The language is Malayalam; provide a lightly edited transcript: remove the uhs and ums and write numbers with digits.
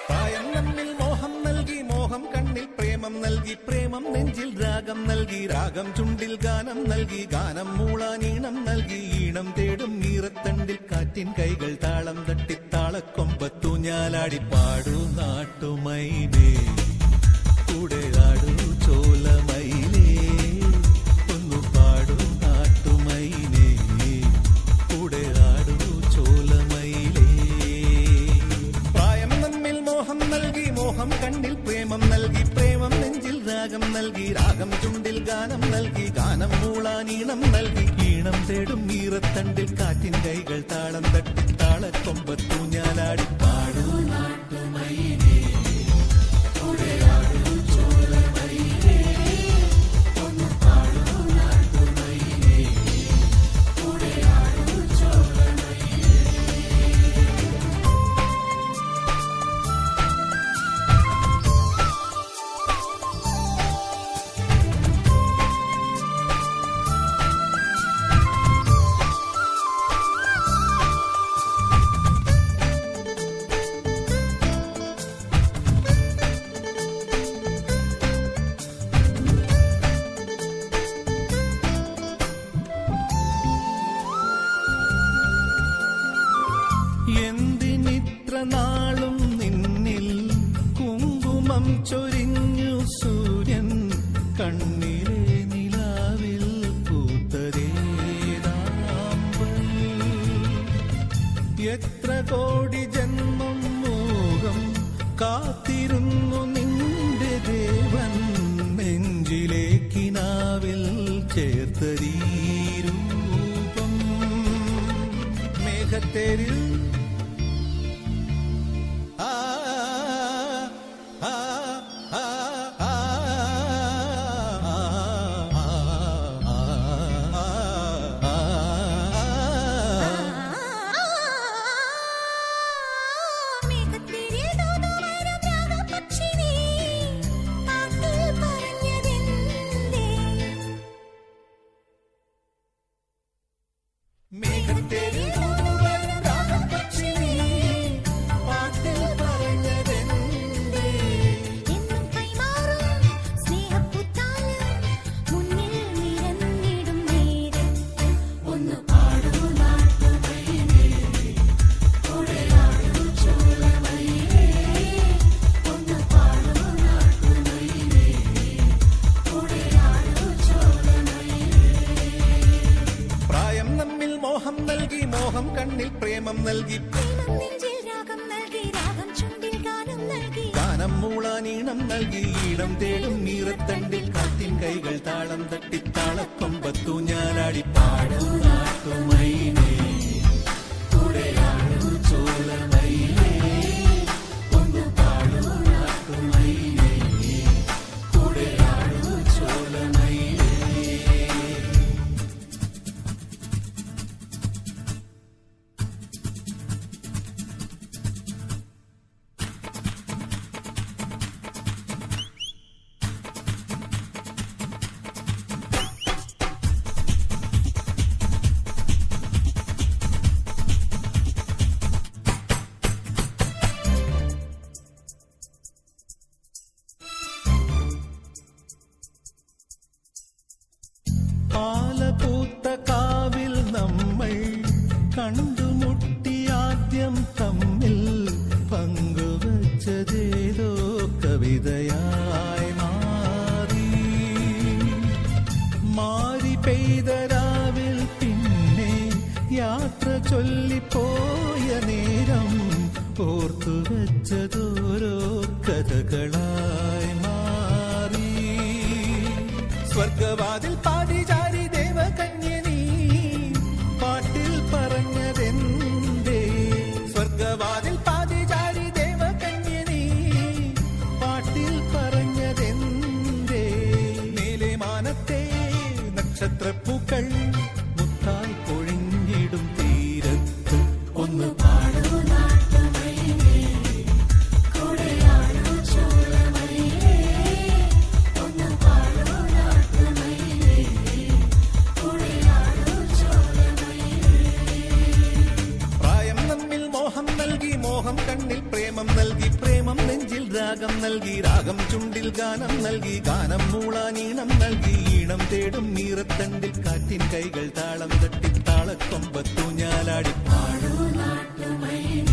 പ്രായം നമ്മിൽ മോഹം നൽകി, മോഹം കണ്ണിൽ പ്രേമം നൽകി, പ്രേമം നെഞ്ചിൽ രാഗം നൽകി, രാഗം ചുണ്ടിൽ ഗാനം നൽകി, ഗാനം മൂളാനീണം നൽകി, ഈണം തേടും നീറത്തണ്ടിൽ കാറ്റിൻ കൈകൾ താളം തട്ടി താളക്കൊമ്പത്തു ഞാലാടി പാടൂ നാട്ടുമൈനേ, കൂടെ ആടൂ ചോലമൈനേ, ഒന്നു പാടൂ നാട്ടുമൈനേ, കൂടെ ആടൂ ചോലമൈനേ. പ്രായം നമ്മിൽ മോഹം നൽകി, മോഹം കണ്ണിൽ പ്രേമം നൽകി, പ്രേമം നെഞ്ചിൽ രാഗം നൽകി, രാഗം ചുണ്ടിൽ ഗാനം നൽകി, ഗാനം മൂളാനീണം നൽകി, ഈണം തേടും നീറത്തണ്ടിൽ കാറ്റിൻ കൈകൾ താളം തട്ടി താളക്കൊമ്പത്തു ഞാലാടി പാടൂ നാട്ടുമൈനേ, കൂടെ ആടൂ ചോലമൈനേ, ഒന്നു പാടൂ നാട്ടുമൈനേ, കൂടെ ആടൂ ചോലമൈനേ. എന്തിനിത്ര നാളും നിന്നിൽ കുങ്കുമം ചൊരിഞ്ഞു സൂര്യൻ, കണ്ണിലെ നിലാവിൽ പൂത്തരേതാമ്പൽ, എത്ര കോടി ജന്മം മോഹം കാത്തിരുന്നു നിന്റെ ദേവൻ, നെഞ്ചിലെ കിനാവിൽ ചേർത്തരീരൂപം. മേഘത്തേരിൽ മോഹം നൽകി, മോഹം കണ്ണിൽ പ്രേമം നൽകി, രാഗം നൽകി, രാഗം ചുണ്ടിൽ ഗാനം നൽകി, ഗാനം മൂളാനീണം നൽകി, ഈണം തേടും നീറത്തണ്ടിൽ കാറ്റിൻ കൈകൾ താളം തട്ടി താളക്കൊമ്പത്തു ഞാലാടി പാടൂ നാട്ടുമൈനേ, കൂടെ ആടൂ ചോലമൈനേ, ഒന്നു പാടൂ നാട്ടുമൈനേ, കൂടെ ആടൂ ചോലമൈനേ. പാലപൂത്ത കാവിൽ നമ്മൾ കണ്ടുമുട്ടി ആദ്യം തമ്മിൽ, പങ്കുവച്ചതേതോ കവിതയായി മാറി, മാറി പെയ്ത രാവിൽ പിന്നെ യാത്ര ചൊല്ലിപ്പോയ നേരം, ഓർത്തുവച്ചതോരോ കഥകളായി മാറി. സ്വർഗവാതിൽ പാതിചാരി ദേവകന്യ നീ പാട്ടിൽ പറഞ്ഞതെന്തേ സ്വർഗവാതിൽ പാതിചാരി ദേവകന്യ നീ പാട്ടിൽ പറഞ്ഞതെന്തേ മേലെ മാനത്തെ നക്ഷത്രപ്പൂക്കൾ മുത്തായി പൊഴിഞ്ഞിടും തീരത്ത് ഒന്ന് പാടൂ നാട്ടുമയിലേ, കൂടെയാടൂ ചോലമയിലേ, ഒന്ന് പാടൂ നാട്ടുമയിലേ, കൂടെയാടൂ ചോലമയിലേ. പ്രായം നമ്മിൽ മോഹം നൽകി, മോഹം കണ്ണിൽ പ്രേമം നൽകി, പ്രേമം നെഞ്ചിൽ രാഗം നൽകി, രാഗം ചുണ്ടിൽ ഗാനം നൽകി, ഗാനം മൂളാൻ ഈണം നൽകി, ഈണം തേടും മീറത്തണ്ടിൽ കാറ്റിൻ കൈകൾ താളം തട്ടി താളക്കൊമ്പത്തൂഞ്ഞാലാടി പാടൂ നാട്ടുമയിലേ.